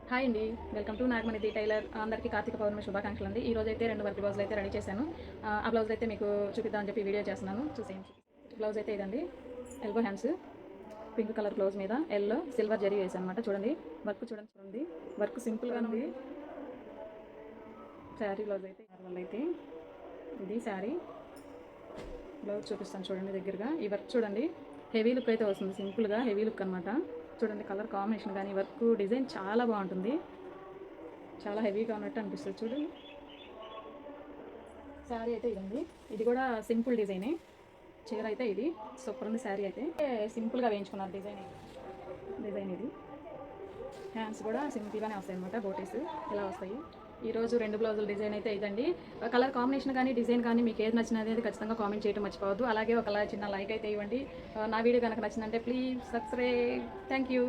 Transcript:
Hi అండి. Welcome to Nagamani tailor. అందరికీ కార్తీక పౌర్ణమి శుభాకాంక్షలు అండి. ఈ రోజు అయితే 2 వర్క్ బ్లౌజులు అయితే రెడీ చేశాను. ఆ బ్లౌజ్ అయితే మీకు చూపిద్దామని చెప్పి వీడియో చేస్తున్నాను. చూసేయండి. బ్లౌజ్ అయితే ఇదండి. Elbow hands pink colour blouse మీద ఎల్లో సిల్వర్ జరీ వేసాను అనమాట. చూడండి వర్క్ చూడండి. వర్క్ సింపుల్గా ఉంది. శారీ బ్లౌజ్ అయితే వల్ల అయితే ఇది శారీ బ్లౌజ్ చూపిస్తాను చూడండి దగ్గరగా. ఈ వర్క్ చూడండి హెవీ లుక్ అయితే వస్తుంది. సింపుల్గా హెవీ లుక్ అనమాట. చూడండి కలర్ కాంబినేషన్ కానీ వర్క్ డిజైన్ చాలా బాగుంటుంది. చాలా హెవీగా ఉన్నట్టు అనిపిస్తుంది. చూడండి శారీ అయితే ఇదండి. ఇది కూడా సింపుల్ డిజైనే. చీర అయితే ఇది సూపర్ ఉంది. శారీ అయితే సింపుల్గా వేయించుకున్నారు డిజైన్ ఇది. హ్యాండ్స్ కూడా సింపుల్గానే వస్తాయి అనమాట. బోటీస్ ఇలా వస్తాయి. ఈరోజు 2 బ్లౌజుల డిజైన్ అయితే ఇదండి. కలర్ కాంబినేషన్ కానీ డిజైన్ కానీ మీకు ఏది నచ్చినది అనేది ఖచ్చితంగా కామెంట్ చేయడం మర్చిపోవద్దు. అలాగే ఒక చిన్న లైక్ అయితే ఇవ్వండి. నా వీడియో కనుక నచ్చిందంటే ప్లీజ్ సబ్స్క్రైబ్. Thank you.